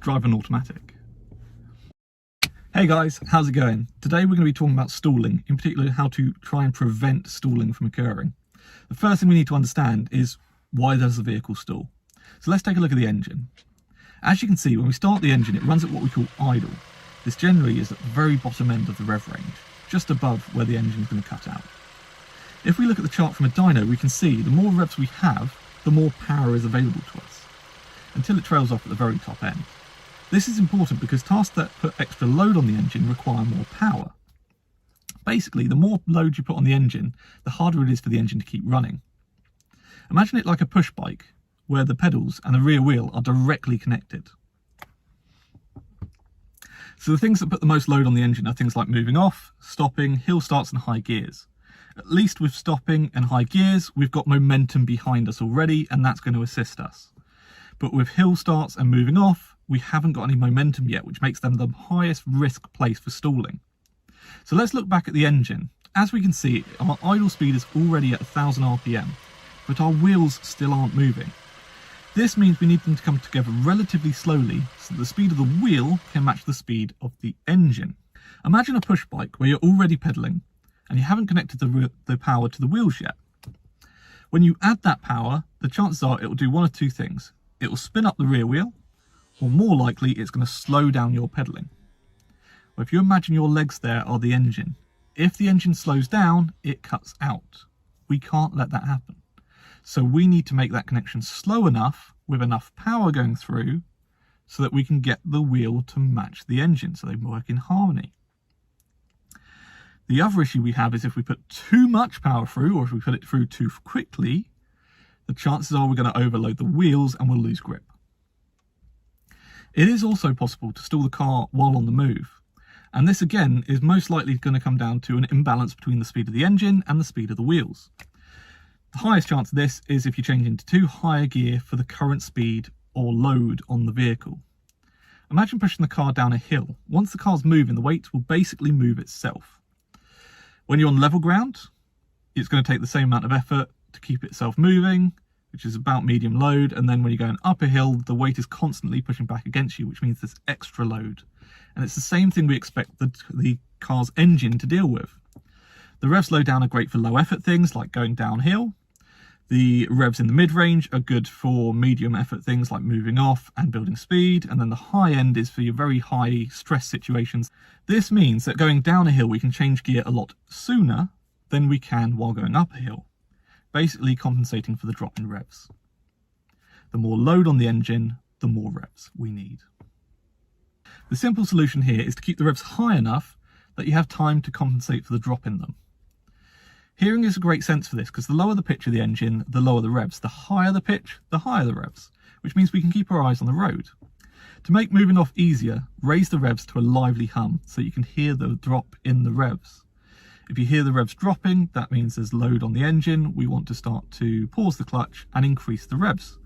drive an automatic. Hey guys, how's it going? Today we're going to be talking about stalling, in particular how to try and prevent stalling from occurring. The first thing we need to understand is why does the vehicle stall? So let's take a look at the engine. As you can see, when we start the engine, it runs at what we call idle. This generally is at the very bottom end of the rev range, just above where the engine is going to cut out. If we look at the chart from a dyno, we can see the more revs we have, the more power is available to us, until it trails off at the very top end. This is important because tasks that put extra load on the engine require more power. Basically, the more load you put on the engine, the harder it is for the engine to keep running. Imagine it like a push bike, where the pedals and the rear wheel are directly connected. So the things that put the most load on the engine are things like moving off, stopping, hill starts and high gears. At least with stopping and high gears, we've got momentum behind us already, and that's going to assist us. But with hill starts and moving off, we haven't got any momentum yet, which makes them the highest risk place for stalling. So let's look back at the engine. As we can see, our idle speed is already at 1000 RPM, but our wheels still aren't moving. This means we need them to come together relatively slowly so that the speed of the wheel can match the speed of the engine. Imagine a push bike where you're already pedaling and you haven't connected the power to the wheels yet. When you add that power, the chances are it will do one of two things. It will spin up the rear wheel, or more likely it's going to slow down your pedaling. Well, if you imagine your legs there are the engine, if the engine slows down, it cuts out. We can't let that happen. So we need to make that connection slow enough with enough power going through so that we can get the wheel to match the engine so they work in harmony. The other issue we have is if we put too much power through, or if we put it through too quickly, the chances are we're going to overload the wheels and we'll lose grip. It is also possible to stall the car while on the move. And this again is most likely going to come down to an imbalance between the speed of the engine and the speed of the wheels. The highest chance of this is if you change into too high a gear for the current speed or load on the vehicle. Imagine pushing the car down a hill. Once the car's moving, the weight will basically move itself. When you're on level ground, it's going to take the same amount of effort to keep itself moving, which is about medium load, and then when you're going up a hill, the weight is constantly pushing back against you, which means there's extra load. And it's the same thing we expect the car's engine to deal with. The revs low down are great for low effort things like going downhill. The revs in the mid-range are good for medium effort things like moving off and building speed, and then the high end is for your very high stress situations. This means that going down a hill we can change gear a lot sooner than we can while going up a hill, basically compensating for the drop in revs. The more load on the engine, the more revs we need. The simple solution here is to keep the revs high enough that you have time to compensate for the drop in them. Hearing is a great sense for this because the lower the pitch of the engine, the lower the revs. The higher the pitch, the higher the revs, which means we can keep our eyes on the road. To make moving off easier, raise the revs to a lively hum so you can hear the drop in the revs. If you hear the revs dropping, that means there's load on the engine. We want to start to pause the clutch and increase the revs.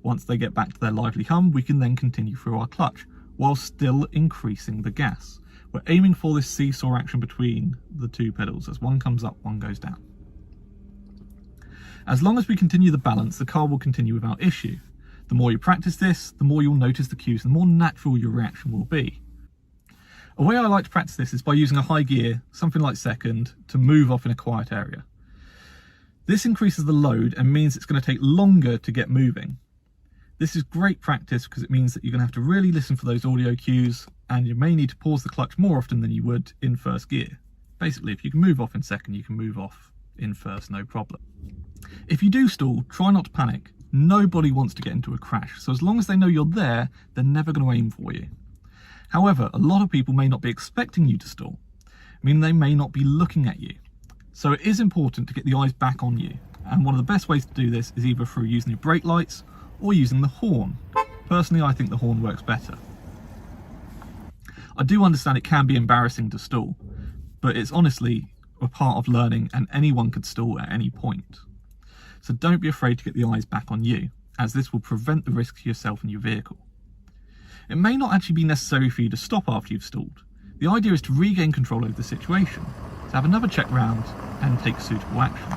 Once they get back to their lively hum, we can then continue through our clutch while still increasing the gas. We're aiming for this seesaw action between the two pedals. As one comes up, one goes down. As long as we continue the balance, the car will continue without issue. The more you practice this, the more you'll notice the cues and the more natural your reaction will be. A way I like to practice this is by using a high gear, something like second, to move off in a quiet area. This increases the load and means it's going to take longer to get moving. This is great practice because it means that you're going to have to really listen for those audio cues, and you may need to pause the clutch more often than you would in first gear. Basically, if you can move off in second, you can move off in first, no problem. If you do stall, try not to panic. Nobody wants to get into a crash, so as long as they know you're there, they're never going to aim for you. However, a lot of people may not be expecting you to stall. I mean, they may not be looking at you. So it is important to get the eyes back on you. And one of the best ways to do this is either through using your brake lights or using the horn. Personally, I think the horn works better. I do understand it can be embarrassing to stall, but it's honestly a part of learning and anyone could stall at any point. So don't be afraid to get the eyes back on you, as this will prevent the risk to yourself and your vehicle. It may not actually be necessary for you to stop after you've stalled. The idea is to regain control over the situation, to have another check round and take suitable action.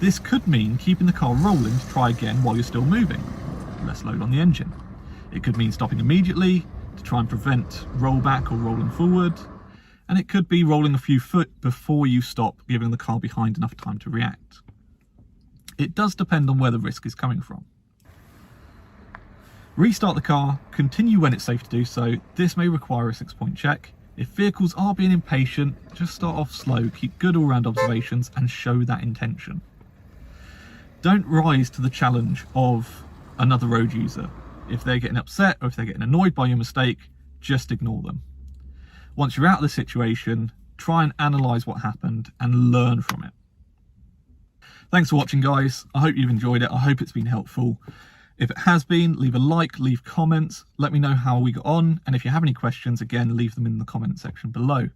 This could mean keeping the car rolling to try again while you're still moving, less load on the engine. It could mean stopping immediately to try and prevent rollback or rolling forward. And it could be rolling a few foot before you stop, giving the car behind enough time to react. It does depend on where the risk is coming from. Restart the car, continue when it's safe to do so. This may require a 6-point check. If vehicles are being impatient, just start off slow, keep good all-round observations and show that intention. Don't rise to the challenge of another road user. If they're getting upset or if they're getting annoyed by your mistake, just ignore them. Once you're out of the situation, try and analyse what happened and learn from it. Thanks for watching, guys. I hope you've enjoyed it. I hope it's been helpful. If it has been, leave a like, leave comments, let me know how we got on. And if you have any questions, again, leave them in the comment section below.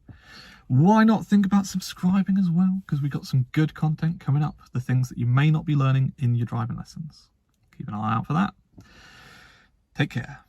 Why not think about subscribing as well? Because we've got some good content coming up, the things that you may not be learning in your driving lessons. Keep an eye out for that. Take care.